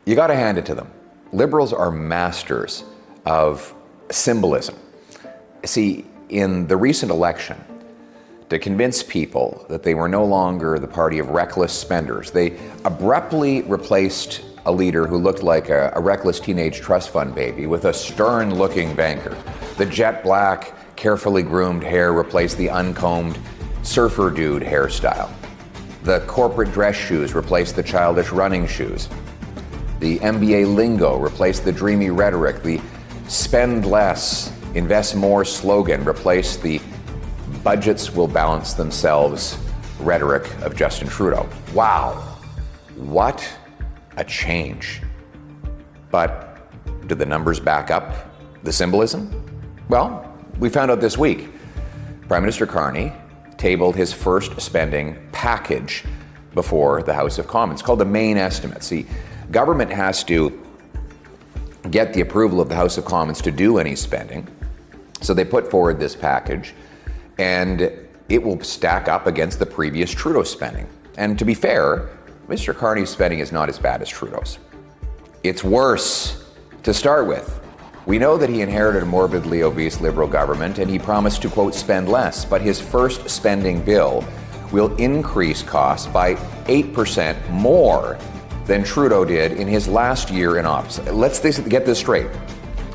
You got to hand it to them. Liberals are masters of symbolism. See, in the recent election, to convince people that they were no longer the party of reckless spenders, they abruptly replaced a leader who looked like a reckless teenage trust fund baby with a stern-looking banker. The jet black, carefully groomed hair replaced the uncombed surfer dude hairstyle. The corporate dress shoes replaced the childish running shoes. The MBA lingo replaced the dreamy rhetoric. The spend less, invest more slogan replaced the budgets will balance themselves rhetoric of Justin Trudeau. Wow, what a change. But do the numbers back up the symbolism? Well, we found out this week. Prime Minister Carney tabled his first spending package before the House of Commons, called the main estimate. See, government has to get the approval of the House of Commons to do any spending. So they put forward this package, and it will stack up against the previous Trudeau spending. And to be fair, Mr. Carney's spending is not as bad as Trudeau's. It's worse to start with. We know that he inherited a morbidly obese Liberal government, and he promised to, quote, spend less, but his first spending bill will increase costs by 8% more than Trudeau did in his last year in office. Let's get this straight.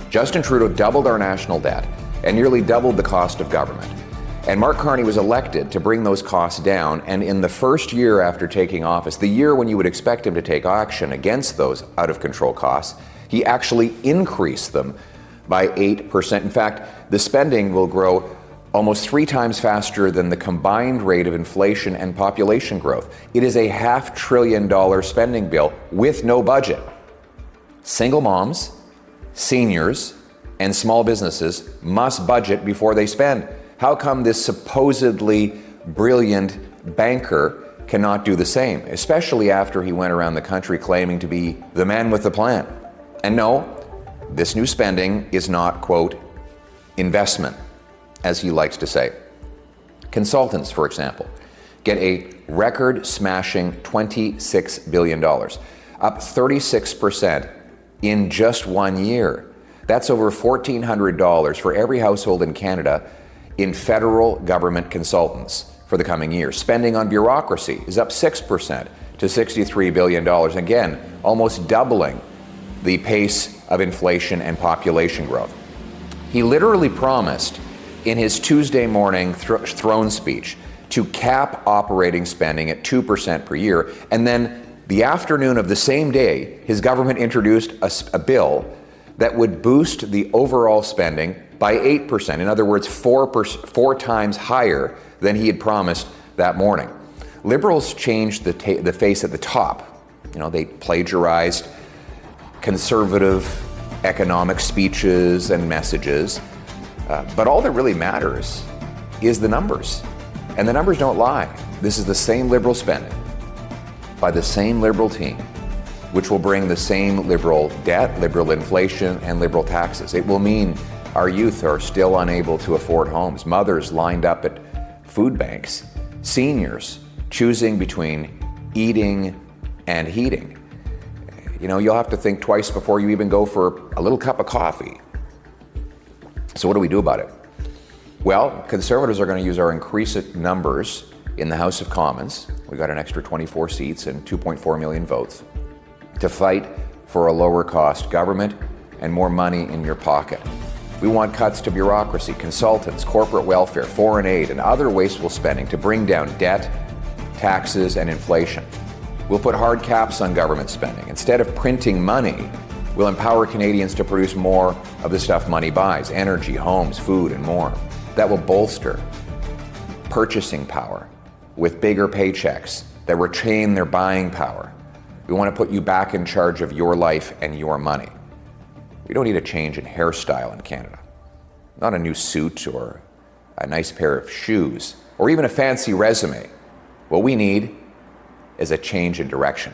Justin Trudeau doubled our national debt and nearly doubled the cost of government. And Mark Carney was elected to bring those costs down, and in the first year after taking office, the year when you would expect him to take action against those out-of-control costs, he actually increased them by 8%. In fact, the spending will grow almost 3 times faster than the combined rate of inflation and population growth. It is a $500 billion spending bill with no budget. Single moms, seniors, and small businesses must budget before they spend. How come this supposedly brilliant banker cannot do the same, especially after he went around the country claiming to be the man with the plan? And no, this new spending is not, quote, investment, as he likes to say. Consultants, for example, get a record-smashing $26 billion, up 36% in just 1 year. That's over $1,400 for every household in Canada in federal government consultants for the coming year. Spending on bureaucracy is up 6% to $63 billion. Again, almost doubling the pace of inflation and population growth. He literally promised in his Tuesday morning throne speech to cap operating spending at 2% per year. And then the afternoon of the same day, his government introduced a bill that would boost the overall spending by 8%. In other words, 4 times higher than he had promised that morning. Liberals changed the face at the top. You know, they plagiarized conservative economic speeches and messages. But all that really matters is the numbers. And the numbers don't lie. This is the same Liberal spending by the same Liberal team, which will bring the same Liberal debt, Liberal inflation, and Liberal taxes. It will mean our youth are still unable to afford homes, mothers lined up at food banks, seniors choosing between eating and heating. You know, you'll have to think twice before you even go for a little cup of coffee. So what do we do about it? Well, Conservatives are going to use our increased numbers in the House of Commons. We got an extra 24 seats and 2.4 million votes to fight for a lower cost government and more money in your pocket. We want cuts to bureaucracy, consultants, corporate welfare, foreign aid, and other wasteful spending to bring down debt, taxes, and inflation. We'll put hard caps on government spending. Instead of printing money, we'll empower Canadians to produce more of the stuff money buys: energy, homes, food, and more. That will bolster purchasing power with bigger paychecks that retain their buying power. We want to put you back in charge of your life and your money. We don't need a change in hairstyle in Canada. Not a new suit or a nice pair of shoes or even a fancy resume. What we need is a change in direction.